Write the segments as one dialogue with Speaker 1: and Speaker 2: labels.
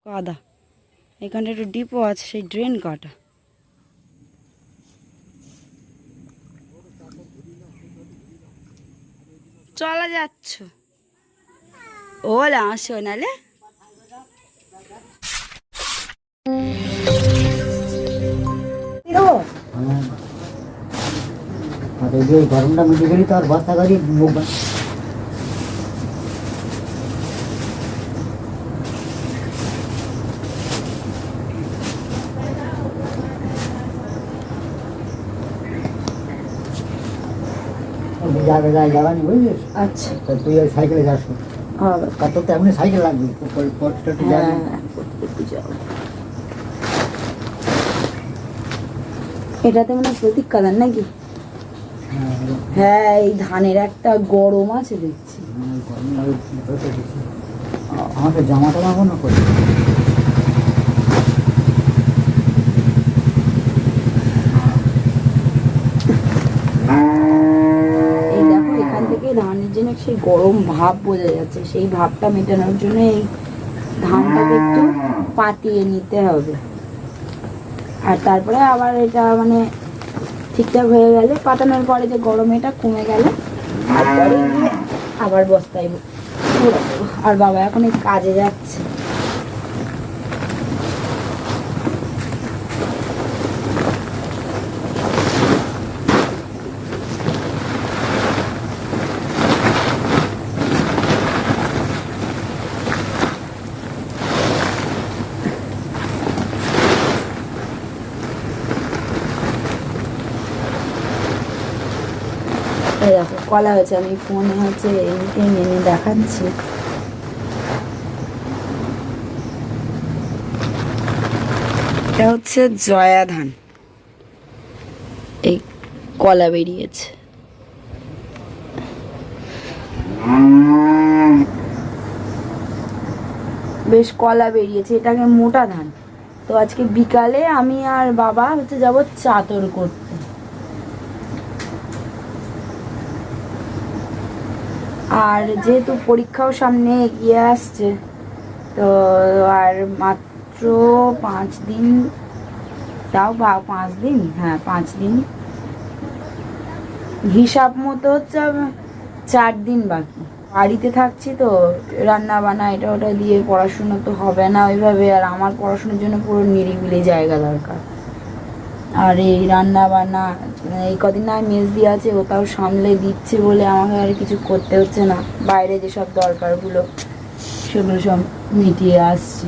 Speaker 1: কাদা, এখানটা একটু ডিপো আছে, সেই ড্রেন কাটা। চলা যাচ্ছ ওলা আসো নালে
Speaker 2: গরমটা মিটে গেলি তো আর বস্তা গাড়ি যাবানি বুঝলিস।
Speaker 1: আচ্ছা
Speaker 2: তুই ওই সাইকেলে যাস, কত তো এমনি সাইকেল লাগবে।
Speaker 1: এটাতে মানে প্রতীক কালার নাকি? হ্যাঁ, এই ধানের একটা গরম আছে দেখছি।
Speaker 2: আমাকে জামাটা লাগাবো না করে।
Speaker 1: এই দেখো এখান থেকে ধানের জন্য সেই গরম ভাব বোঝা যাচ্ছে, সেই ভাবটা মেটানোর জন্য এই ধানটাকে একটু পাতিয়ে নিতে হবে। আর তারপরে আবার এটা মানে ঠিকঠাক হয়ে গেলে, পাতানোর পরে যে গরম এটা কমে গেলে তারপরে আবার বস্তায় ভরে দেবো। আর বাবা এখন এই কাজে যাচ্ছে। দেখো কলা হয়েছে, আমি ফোনে হচ্ছে এনে দেখাচ্ছি। এটা হচ্ছে জয়া ধান, এই কলা বেরিয়েছে। বেশ কলা বেরিয়েছে, এটাকে মোটা ধান। তো আজকে বিকালে আমি আর বাবা হচ্ছে যাবো চাদর করতে। আর যেহেতু পরীক্ষাও সামনে এগিয়ে আসছে, তো আর মাত্র 5 দিন, তাও 5 দিন, হ্যাঁ 5 দিন হিসাব মতো হচ্ছে 4 দিন বাকি। বাড়িতে থাকছি তো রান্না বান্না এটা ওটা দিয়ে পড়াশুনো তো হবে না ওইভাবে। আর আমার পড়াশোনার জন্য পুরো নিরিবিলি জায়গা দরকার। আর এই রান্না বান্না এই কদিন না মেস দিয়ে আছে, ওটাও সামলে দিচ্ছে বলে আমাকে আর কিছু করতে হচ্ছে না। বাইরে যেসব দরকারগুলো সেগুলো সব মিটিয়ে আসছি।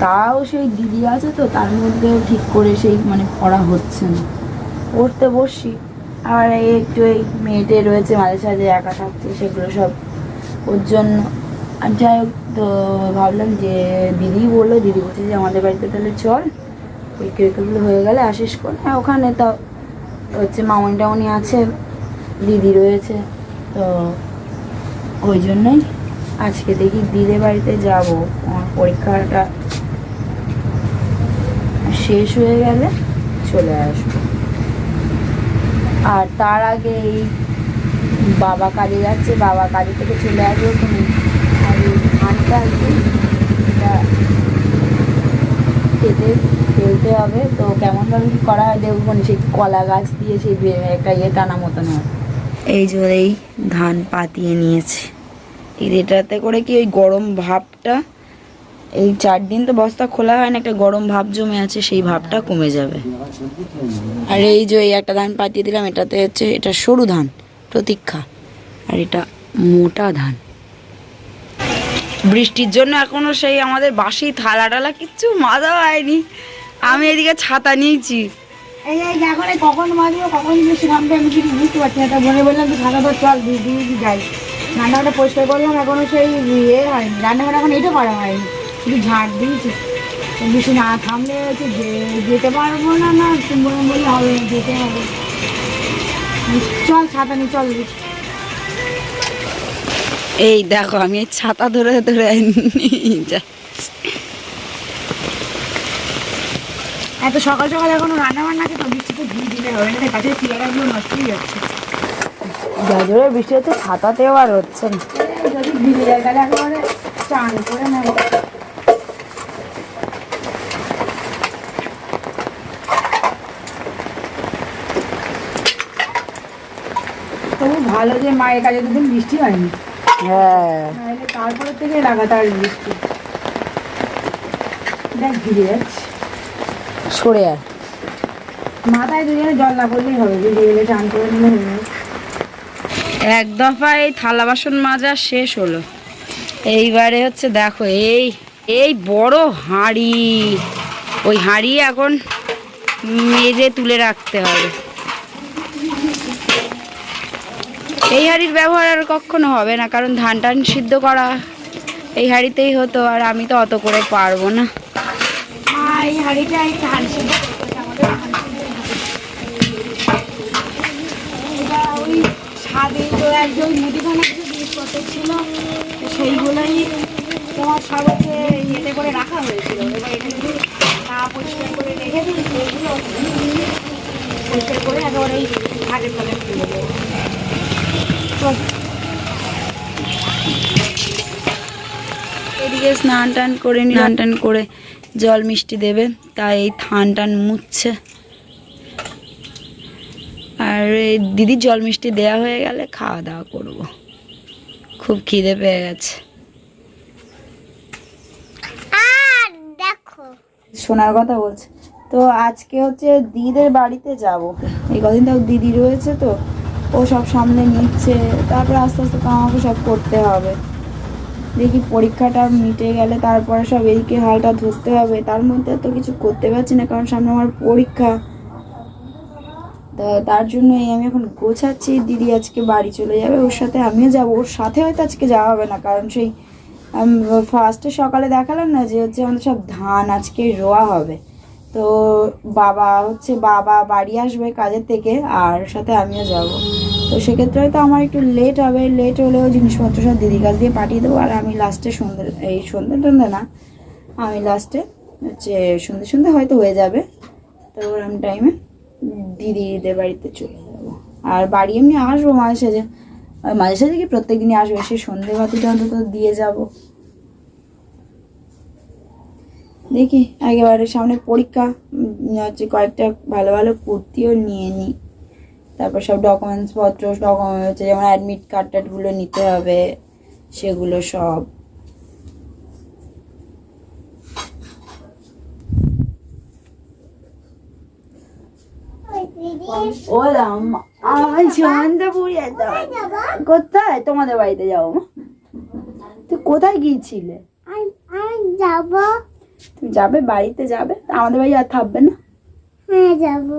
Speaker 1: তাও সেই দিদি আছে তো, তার মধ্যেও ঠিক করে সেই মানে পড়া হচ্ছে না। পড়তে বসি, আর একটু এই মেয়েটে রয়েছে মাঝে সাঝে একা থাকছে, সেগুলো সব ওর জন্য। আর যাই হোক, তো ভাবলাম যে দিদি বললো, দিদি বলছে যে আমাদের বাড়িতে তাহলে চল, পরীক্ষাগুলো হয়ে গেলে আসিস কোন। হ্যাঁ, ওখানে তো হচ্ছে মামনি টামনি আছে, দিদি রয়েছে, তো ওই জন্যই আজকে দেখি দিদির বাড়িতে যাব। আমার পরীক্ষাটা শেষ হয়ে গেলে চলে আসবো। আর তার আগে এই বাবা কাজে যাচ্ছে, বাবা কাজে থেকে চলে আসবে ওখানে। আর এই ধানটা এটা খেতে ফেলতে হবে, তো কেমনভাবে কী করা হয় দেখবো। সেই কলা গাছ দিয়ে সেই একটা টানা মতন হয়। এই যে এই ধান পাতিয়ে নিয়েছি, এটাতে করে কি ওই গরম ভাবটা, এই 4 দিন তো বস্তা খোলা হয় না, একটা গরম ভাব জমে আছে, সেই ভাবটা কমে যাবে। আর এই যে এই একটা ধান পাতিয়ে দিলাম, এটাতে হচ্ছে এটা সরু ধান প্রতীক্ষা, আর এটা মোটা ধান। বৃষ্টির জন্য এখনো সেই আমাদের বাসি থালা টালা কিচ্ছু মাজা হয়নি। আমি এদিকে ছাতা নিয়েছি।
Speaker 3: এই এখন কখন মাজবো কখন বৃষ্টি নামবে আমি কিছু বুঝতে পারছি না। তা মনে বললাম যে ছাতা ধর চল দিয়ে যাই। রান্নাঘরটা পরিষ্কার করলাম, এখনো সেই হয়নি, রান্নাঘর এখন এটা করা হয়নি, শুধু ঝাড় দিয়েছি। বৃষ্টি না থামলে হচ্ছে যেতে পারবো না, না বললে হবে, যেতে হবে। চল ছাতা নিয়ে চল।
Speaker 1: এই দেখো আমি এই ছাতা ধরে ধরে যাচ্ছি।
Speaker 3: এত সকাল সকাল এখনো রান্না বান্না আছে, তো বৃষ্টিতে ধুয়ে দিলে হবে না, গাছের পেয়ারাগুলো নষ্টই যাচ্ছে।
Speaker 1: যা জোরে বৃষ্টি হচ্ছে ছাতাতেও আর হচ্ছে না।
Speaker 3: যদি ভিজে যায় তাহলে একেবারে
Speaker 1: স্নান করে নেব। তবু ভালো যে মায়ের কাছে দুদিন বৃষ্টি হয়নি,
Speaker 2: হ্যাঁ
Speaker 1: নাহলে তারপরে থেকে লাগাতার বৃষ্টি। দেখ ভিজে যাচ্ছে,
Speaker 2: সরে আর
Speaker 1: মাথায় দুজনে জল না পড়লেই হবে, ভিজে গেলে চান করে নিলে হয়ে যাবে। এক দফায় থালা বাসন মাজা শেষ হলো। এইবারে হচ্ছে দেখো এই এই বড় হাঁড়ি, ওই হাঁড়ি এখন মেজে তুলে রাখতে হবে। এই হাঁড়ির ব্যবহার আর কখনো হবে না, কারণ ধান টান সিদ্ধ করা এই হাঁড়িতেই হতো, আর আমি তো অত করে পারবো না। এই হাঁড়িটা ধান সিদ্ধ করতেছে আমাদের, এটা ওই ছাদে তো একজন মুদিখানা কিছু জিনিসপত্র ছিল, সেইগুলোই তোমার সব হচ্ছে ইয়েতে করে রাখা হয়েছিল। এবার এগুলো না পরিষ্কার করে রেখে দিই, সেইগুলো পরিষ্কার করে একেবারে এই ঘাটের তলে তুলে দেবো। এদিকে স্নান টান করে স্নান টান করে জল মিষ্টি দেবে, তাই এই থান টান মুছছে। আর এই দিদির জল মিষ্টি দেওয়া হয়ে গেলে খাওয়া দাওয়া করবো, খুব খিদে পেয়ে গেছে। শোনার কথা বলছে তো, আজকে হচ্ছে দিদিদের বাড়িতে যাব। এই কদিন তো দিদি রয়েছে, তো ও সব সামনে নিচ্ছে, তারপরে আস্তে আস্তে তো আমাকে সব করতে হবে। দেখি পরীক্ষাটা মিটে গেলে তারপরে সব এদিকে হালটা ধরতে হবে, তার মধ্যে তো কিছু করতে পারছি না, কারণ সামনে আমার পরীক্ষা। তার জন্যই আমি এখন গোছাচ্ছি। দিদি আজকে বাড়ি চলে যাবে, ওর সাথে আমিও যাব। ওর সাথে হয়তো আজকে যাওয়া হবে না, কারণ সেই ফার্স্টে সকালে দেখালাম না যে হচ্ছে আমাদের সব ধান আজকে রোয়া হবে। তো বাবা বাড়ি আসবে কাজের থেকে, আর সাথে আমিও যাব। তো সেক্ষেত্রে হয়তো আমার একটু লেট হবে, লেট হলেও জিনিসপত্র সব দিদির কাছ দিয়ে পাঠিয়ে দেবো। আর আমি লাস্টে সন্ধ্যে না, আমি লাস্টে হচ্ছে সন্ধ্যে হয়তো হয়ে যাবে, তো ওরকম টাইমে দিদিদের বাড়িতে চলে যাবো। আর বাড়ি এমনি আসবো মাঝে সাঝে কি প্রত্যেক দিনই আসবো, সে সন্ধে বাতিটা অন্তত দিয়ে যাব। দেখি একেবারে সামনে পরীক্ষা, হচ্ছে কয়েকটা ভালো ভালো কুর্তিও নিয়ে নিই, তারপর সব ডকুমেন্টস পত্র হচ্ছে যেমন অ্যাডমিট কার্ড টার্ডগুলো নিতে হবে, সেগুলো সব। কোথায়? তোমাদের বাড়িতে যাবো। তুই কোথায় গিয়েছিলে? তুমি যাবে, বাড়িতে যাবে, আমাদের বাড়ি আর থাকবে না?
Speaker 3: হ্যাঁ যাবো।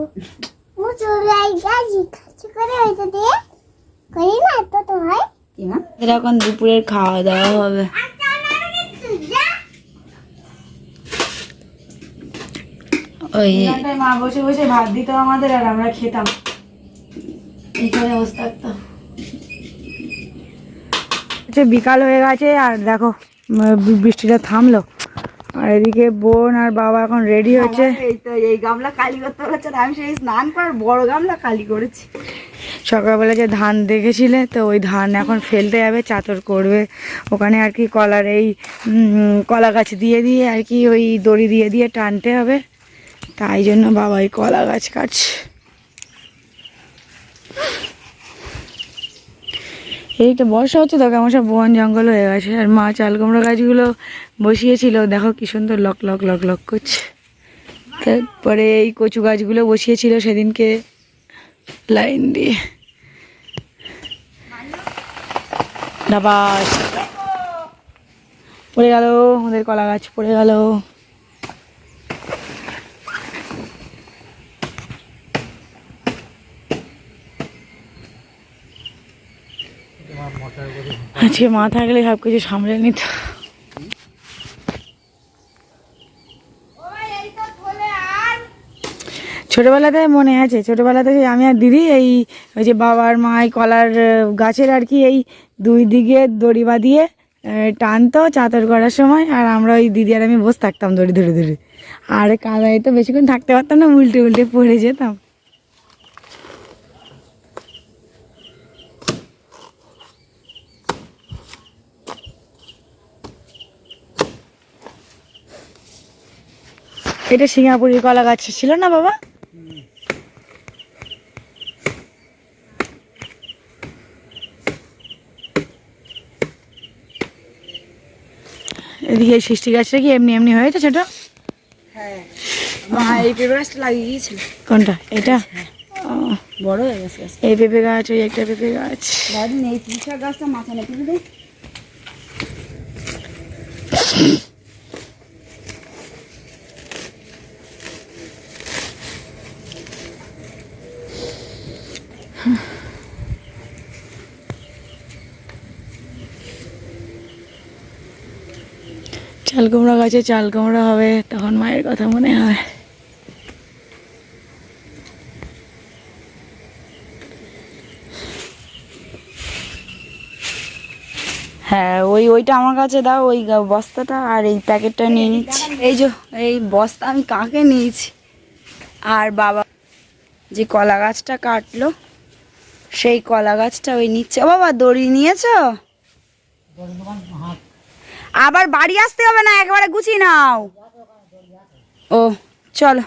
Speaker 1: এখন দুপুরের খাওয়া দাওয়া হবে। ওই মা বসে বসে ভাত দিত আমাদের, আর আমরা খেতাম, এইখানে বসে থাকতাম। বিকাল হয়ে গেছে, আর দেখো বৃষ্টিটা থামলো, আর এদিকে বোন আর বাবা এখন রেডি হচ্ছে। এই গামলা খালি করতে বলেছে, আমি সেই স্নান করার বড় গামলা খালি করেছি। সকালবেলা যে ধান দেখেছিলে, তো ওই ধান এখন ফেলতে যাবে, চাদর করবে ওখানে আর কি। কলার এই কলা গাছ দিয়ে আর কি ওই দড়ি দিয়ে টানতে হবে, তাই জন্য বাবা ওই কলা গাছ কাটছে। এই তো বর্ষা হচ্ছে, তো কেমন সব বন জঙ্গল হয়ে গেছে। আর মা চাল কুমড়ো গাছগুলো বসিয়েছিল, দেখো কি সুন্দর লক লক লক লক করছে। তারপরে এই কচু গাছগুলো বসিয়েছিল সেদিনকে লাইন দিয়ে। ডাবাস পড়ে গেল, আমাদের কলা গাছ পড়ে গেল। আজকে মা থাকলে সব কিছু সামলে নিত। ছোটোবেলাতে মনে আছে, ছোটোবেলাতে আমি আর দিদি ওই যে বাবার মা কলার গাছের আর কি এই দুই দিকে দড়ি বাঁধিয়ে টানতো চাদর করার সময়, আর আমরা ওই দিদি আর আমি বসে থাকতাম দড়ি ধরে ধরে। আর কাদায় তো বেশিক্ষণ থাকতে পারতাম না, উল্টে উল্টে পড়ে যেতাম।
Speaker 3: এটা সিঙ্গাপুরি কলা গাছ ছিল না বাবা? এদিকে এই সৃষ্টি গাছটা কি এমনি এমনি হয়েছে ছোট?
Speaker 1: হ্যাঁ, মা এই পেঁপে গাছটা লাগিয়ে গিয়েছিল।
Speaker 3: কোনটা এটা? ও,
Speaker 1: বড় হয়ে গেছে গাছ।
Speaker 3: এই পেঁপে গাছ, ওই একটা পেঁপে গাছ।
Speaker 1: দাদিন এই পুঁইশাক গাছটা মাথানে তুলে দে।
Speaker 3: চাল কুমড়া গাছে চাল কুমড়া হবে, তখন মায়ের কথা মনে হয়। হ্যাঁ, ওইটা আমার কাছে দাও, ওই বস্তাটা, আর এই প্যাকেটটা নিয়ে নিচ্ছি।
Speaker 1: এই যে এই বস্তা আমি কাকে নিয়েছি, আর বাবা যে কলা গাছটা কাটলো সেই কলা গাছটা ওই নিচ্ছে। ও বাবা, দড়ি নিয়েছো? আবার বাড়ি আসতে হবে না, একবারে গুছিয়ে নাও। ও চলো।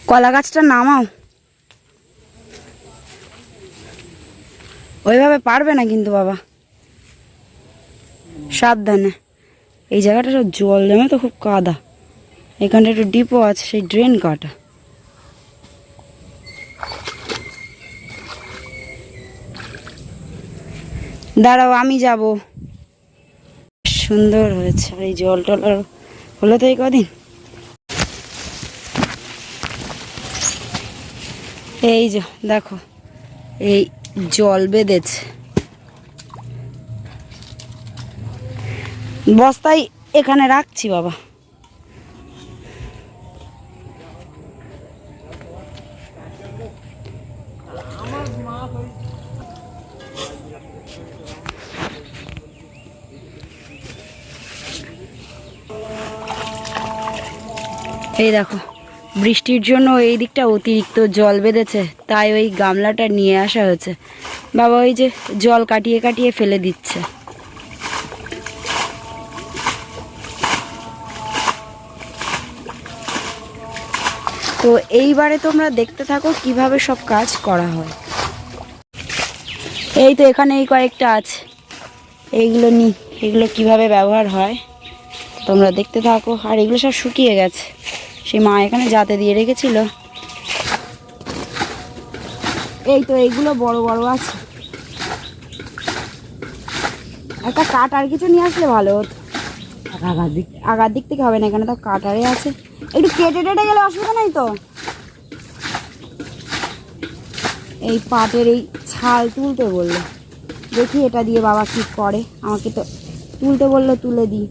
Speaker 1: কলা গাছটা নামাও, ওইভাবে পারবে না কিন্তু বাবা, সাবধানে। এই জায়গাটা সব জল জমে তো, খুব কাদা। এখানটা একটু ডিপো আছে, সেই ড্রেন কাটা। দাঁড়াও, আমি যাব। সুন্দর হয়েছে। আর এই জল টল হলো তো এই কদিন। এই যে দেখো, এই জল বেঁধেছে। বস্তায় এখানে রাখছি বাবা। এই দেখো, বৃষ্টির জন্য এই দিকটা অতিরিক্ত জল বেঁধেছে, তাই ওই গামলাটা নিয়ে আসা হয়েছে। বাবা ওই যে জল কাটিয়ে কাটিয়ে ফেলে দিচ্ছে। তো এইবারে তোমরা দেখতে থাকো কিভাবে সব কাজ করা হয়। এই তো এখানে এই কয়েকটা আছে, এইগুলো এগুলো কিভাবে ব্যবহার হয় তোমরা দেখতে থাকো। আর এগুলো সব শুকিয়ে গেছে, সেই মা এখানে যাতে দিয়ে রেখেছিল। এই তো এইগুলো বড় বড় আছে। একটা কাঠ আর কিছু নিয়ে আসলে ভালো হতো। আগার দিক থেকে হবে না, এখানে তো কাটারে আছে। একটু কেটে টেটে গেলে অসুবিধা নেই তো। এই পাটের এই ছাল তুলতে বললো, দেখি এটা দিয়ে বাবা কি করে। আমাকে তো তুলতে বললো, তুলে দিই।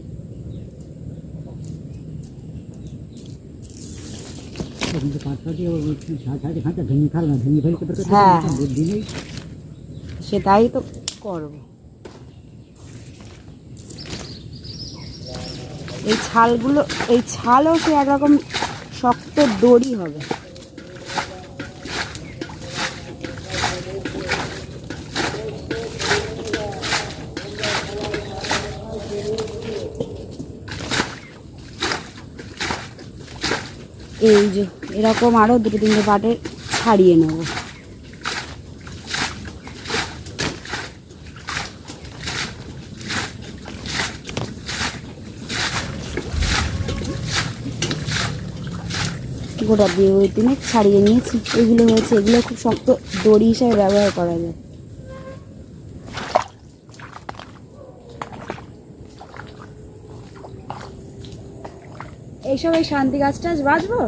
Speaker 1: হ্যাঁ, সেটাই তো করবো। এই ছালগুলো, এই ছালও সে একরকম শক্ত দড়ি হবে। এই যে এরকম আরো দুটো তিনটে পাটের ছাড়িয়ে নেব। গোটা দিয়ে ওই দিনে ছাড়িয়ে নিয়েছি। এগুলো হয়েছে, এগুলো খুব শক্ত দড়ি হিসাবে ব্যবহার করা যায়। এইসব এই শান্তি গাছটা বাঁচবো।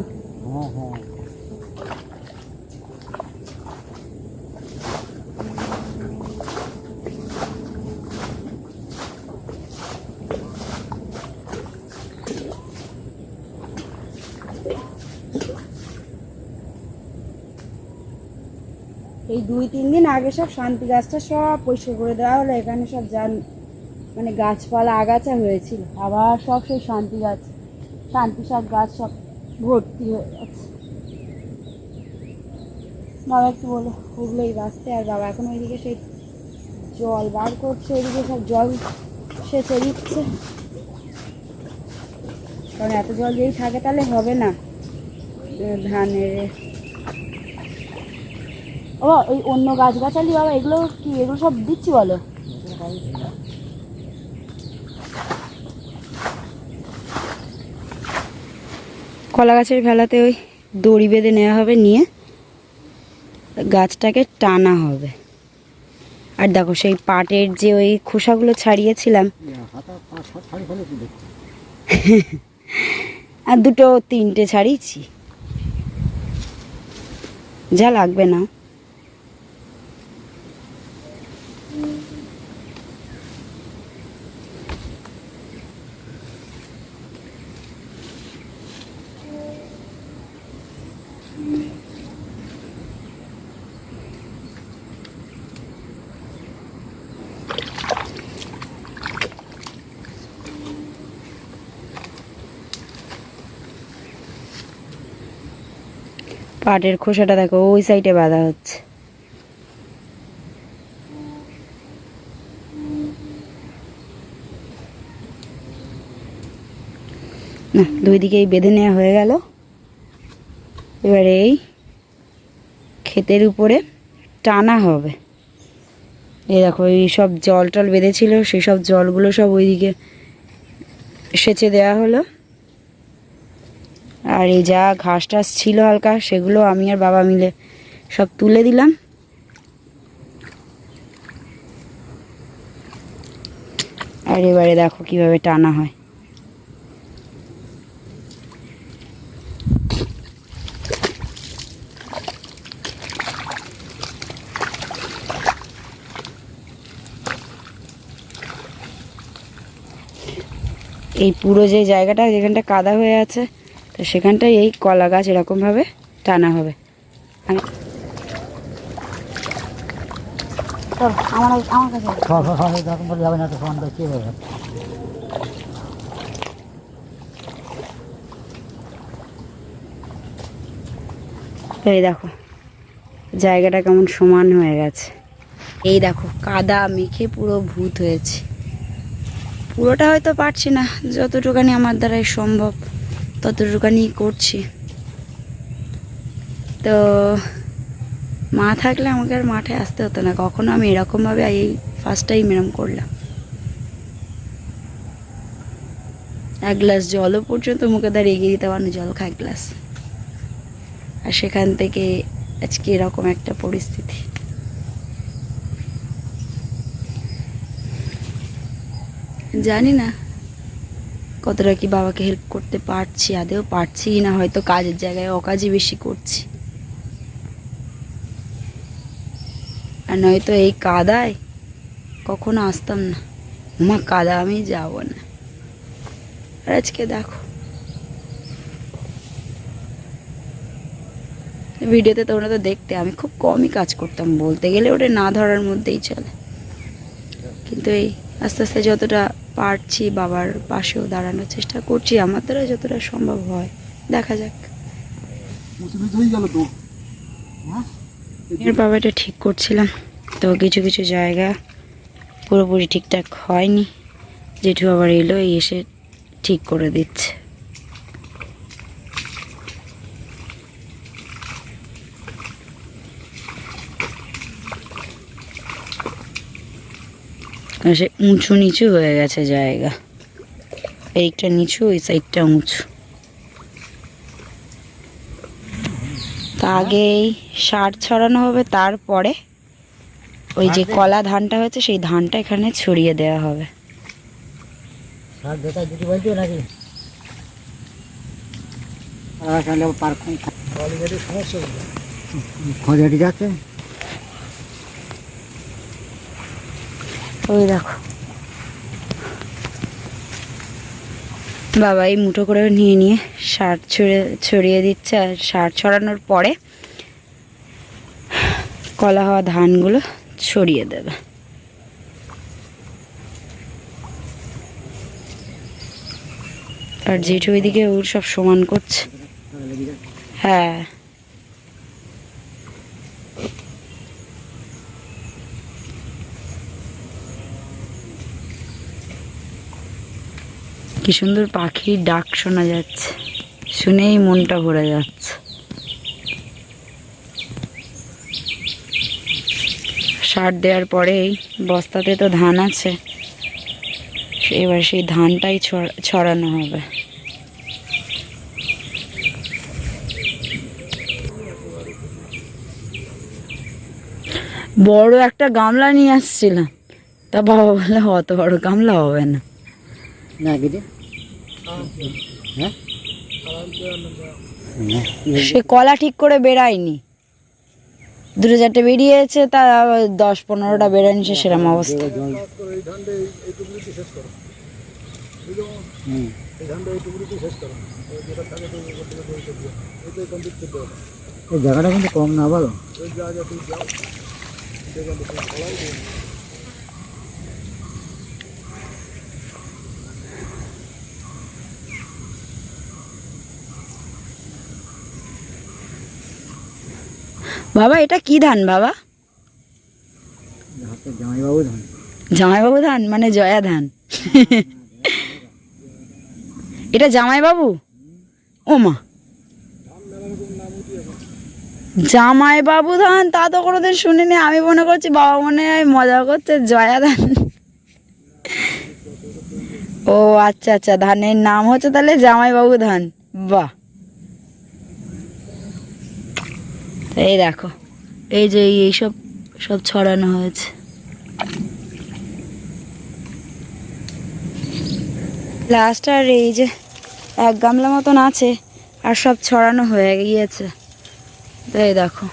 Speaker 1: এই 2-3 দিন আগে সব শান্তি গাছটা সব পরিষ্কার করে দেওয়া হলো। এখানে সব মানে গাছপালা আগাছা হয়েছিল, আবার সব সেই শান্তি শাক গাছ সব ভর্তি হয়ে গেছে। বাবা একটু বলো ওগুলোই বাঁচতে। আর বাবা এখন ওইদিকে সেই জল বার করছে, এদিকে সব জল সেচে দিচ্ছে, কারণ এত জল যেই থাকে তাহলে হবে না ধানের। ও ওই অন্য গাছগাছালি বাবা এগুলো কি, এগুলো সব দিচ্ছি বলো? কলা গাছের ভেলাতে ওই দড়ি বেঁধে নেওয়া হবে, নিয়ে গাছটাকে টানা হবে। আর দেখো সেই পাটের যে ওই খোসাগুলো ছাড়িয়েছিলাম, আর 2-3টে ছাড়িয়েছি, যা লাগবে না। পাটের খোসাটা দেখো ওই সাইডে বাঁধা হচ্ছে। না, 2 দিকেই বেঁধে নেওয়া হয়ে গেল। এবারে এই ক্ষেতের উপরে টানা হবে। এই দেখো এই সব জল টল বেঁধেছিল, সেই সব জলগুলো সব ওইদিকে সেচে দেওয়া হলো। আর এই যা ঘাস টাস ছিল হালকা, সেগুলো আমি আর বাবা মিলে সব তুলে দিলাম। আর এবারে দেখো কিভাবে টানা হয়। এই পুরো যে জায়গাটা যেখানটা কাদা হয়ে আছে, তো সেখানটায় এই কলা গাছ এরকমভাবে টানা হবে। এই দেখো জায়গাটা কেমন সমান হয়ে গেছে। এই দেখো কাদা মেখে পুরো ভূত হয়েছে। পুরোটা হয়তো পারছি না, যতটুকানি আমার দ্বারাই সম্ভব ততটুকানি করছি। তো মা থাকলে আমাকে আর মাঠে আসতে হতো না কখনো। আমি এরকমভাবে এই ফার্স্ট টাইম এরম করলাম। 1 গ্লাস জলও পর্যন্ত মুখে দাঁড়িয়ে এগিয়ে দিতে পারো, জল খা 1 গ্লাস। আর সেখান থেকে আজকে এরকম একটা পরিস্থিতি। জানি না কতটা কি বাবাকে হেল্প করতে পারছি, আদেও পারছি না, হয়তো কাজের জায়গায় অকাজই বেশি করছি। আর নয়তো এই কাদায় কখনো আসতাম না। মা কাদা আমি যাব না। আর আজকে দেখো ভিডিওতে তোমরা তো দেখতে আমি খুব কমই কাজ করতাম, বলতে গেলে ওটা না ধরার মধ্যেই চলে। কিন্তু এই আস্তে আস্তে যতটা পারছি বাবার পাশেও দাঁড়ানোর চেষ্টা করছি, আমার দ্বারা যতটা সম্ভব হয়। দেখা যাক। এর বাবাটা ঠিক করছিলাম, তো কিছু কিছু জায়গা পুরোপুরি ঠিকঠাক হয়নি। জেঠু আবার এলো, এসে ঠিক করে দিচ্ছে। সে উঁচু নিচু হয়ে গেছে জায়গা, এইটা নিচু ওই সাইডটা উঁচু। তা আগেই সার ছড়ানো হবে, তারপরে ওই যে কলা ধানটা হয়েছে সেই ধানটা এখানে ছড়িয়ে দেওয়া হবে। ওই দেখো বাবা এই মুঠো করে নিয়ে নিয়ে সার ছড়িয়ে দিচ্ছে। আর সার ছড়ানোর পরে কলা হওয়া ধানগুলো ছড়িয়ে দেবে। আর জেঠু ওইদিকে ওর সব সমান করছে। হ্যাঁ কি সুন্দর পাখির ডাক শোনা যাচ্ছে, শুনেই মনটা ভরে যাচ্ছে। সার দেওয়ার পরেই বস্তাতে তো ধান আছে, এবার সেই ধানটাই ছড়ানো হবে। বড় একটা গামলা নিয়ে আসছিলাম, তা বাবা বলে অত বড় গামলা হবে না।
Speaker 2: হ্যাঁ
Speaker 1: সে কলা ঠিক করে বেরায়নি, 2-4টে বেরিয়েছে, তা 10-15টা বেরোয়নি, সে সেরকম অবস্থা।
Speaker 2: এই জায়গাটা কিন্তু কম না বলো?
Speaker 1: বাবা এটা কি ধান বাবা?
Speaker 2: জামাইবাবু ধান।
Speaker 1: জামাইবাবু ধান মানে জয়া ধান? এটা জামাইবাবু? ও মা, জামাইবাবু ধান? তা তো কোনোদিন শুনিনি। আমি মনে করছি বাবা মনে হয় মজা করছে, জয়া ধান। ও আচ্ছা আচ্ছা, ধানের নাম হচ্ছে তাহলে জামাইবাবু ধান। বাহ, এই দেখো, এই যে এইসব সব ছড়ানো হয়েছে। লাস্ট আর এই যে 1 গামলা মতন আছে, আর সব ছড়ানো হয়ে গিয়েছে। তো এই দেখো,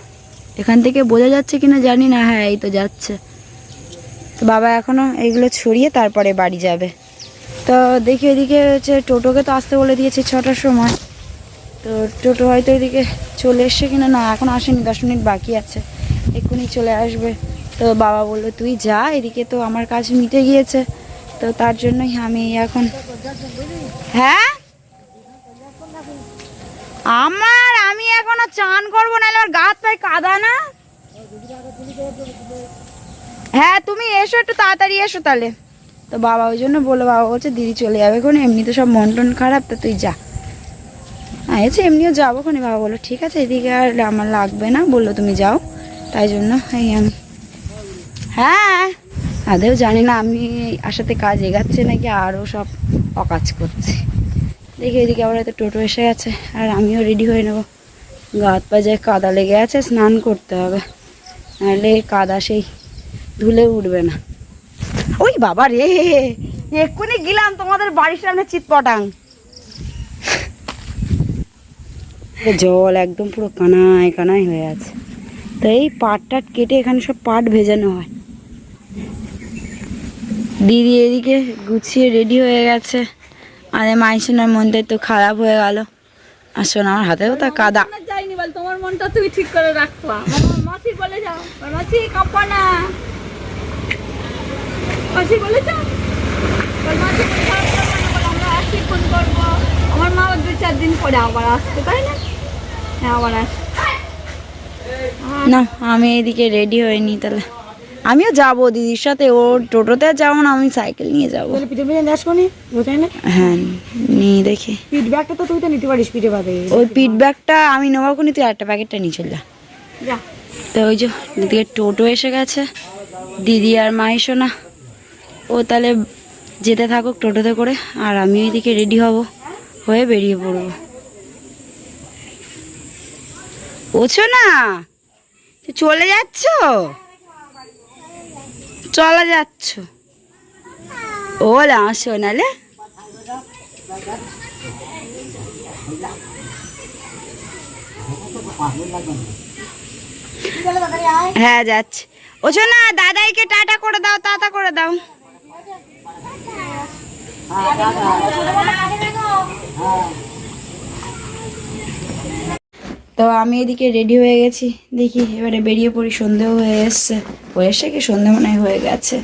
Speaker 1: এখান থেকে বোঝা যাচ্ছে কিনা জানি না। হ্যাঁ, এই তো যাচ্ছে। তো বাবা এখনো এইগুলো ছড়িয়ে তারপরে বাড়ি যাবে। তো দেখি এদিকে হচ্ছে টোটোকে তো আসতে বলে দিয়েছি 6টার সময়। তো টোটো হয়তো এদিকে চলে এসছে কিনা, না এখন আসেনি, 10 মিনিট বাকি আছে, এক্ষুনি চলে আসবে। তো বাবা বললো তুই যা, এদিকে তো আমার কাজ মিটে গিয়েছে। তো তার জন্যই আমি এখন, হ্যাঁ আমি এখনো চান করবো, না আমার গা হাত পায়ে কাদা না। হ্যাঁ তুমি এসো, একটু তাড়াতাড়ি এসো তাহলে। তো বাবা ওই জন্য বললো, বাবা বলছে দিদি চলে যাবে এখন, এমনি তো সব মন টন খারাপ, তো তুই যা। আচ্ছা এমনিও যাবো খনি। বাবা বললো ঠিক আছে, এদিকে আর আমার লাগবে না, বললো তুমি যাও। তাই জন্য এই আমি, হ্যাঁ আদেও জানি না আমি আসাতে কাজ এগাচ্ছে নাকি আরও সব অকাজ করছে। দেখি এদিকে আবার হয়তো টোটো এসে গেছে, আর আমিও রেডি হয়ে নেবো। গা হাত পা যায় কাদা লেগে আছে, স্নান করতে হবে, নাহলে কাদা সেই ধুলে উঠবে না। ওই বাবা রে, এক্ষুনি গেলাম তোমাদের বাড়ির সামনে চিৎপটাং, জল একদম পুরো কানায় কানায় হয়ে আছে। তো এই পাট টাট কেটে এখানে সব পাট ভেজানো হয়। দিদি এদিকে গুছিয়ে রেডি হয়ে গেছে, আর মাইসোনার মনটাই তো খারাপ হয়ে গেল। আর শোনা আমার হাতেও তা কাদা।
Speaker 3: যাইনি বল, তোমার মনটা তুই ঠিক করে রাখবা। মাসি বলে যাও, মাসি কাঁপা না, মাসি বলে যাও, মাসি আমরা আসি, ফোন করবো। আমার মা 2-4 দিন পরে আবার আসতে, তাই না? হ্যাঁ আবার আসতে
Speaker 1: না। আমি এদিকে রেডি হইনি, তাহলে আমিও যাবো দিদির সাথে। ওর টোটোতে যাবো না, আমি সাইকেল নিয়ে যাবো।
Speaker 3: পিঠে পিঠে নিয়ে আসবো নি, বুঝাই না?
Speaker 1: হ্যাঁ নিয়ে দেখি।
Speaker 3: পিঠ ব্যাগটা তো তুই তো নিতে পারিস, পিঠে বাদে।
Speaker 1: ওই পিঠ ব্যাগটা আমি নেবো কোনি, তুই একটা প্যাকেটটা নিয়ে চল যা। তো ওই যে এদিকে টোটো এসে গেছে, দিদি আর মাইসোনা ও তাহলে যেতে থাকুক টোটোতে করে, আর আমি এদিকে রেডি হব, হয়ে বেরিয়ে পড়বো। ওছো না, চলে যাচ্ছ? চলে যাচ্ছ? ওলা শোনালে, হ্যাঁ যাচ্ছে। ওছো না, দাদাইকে টাটা করে দাও, টাটা করে দাও। তো আমি এদিকে রেডি হয়ে গেছি, দেখি এবারে বেরিয়ে পড়ি। সন্ধেও হয়ে এসছে, কি সন্ধে মনে হয়ে গেছে।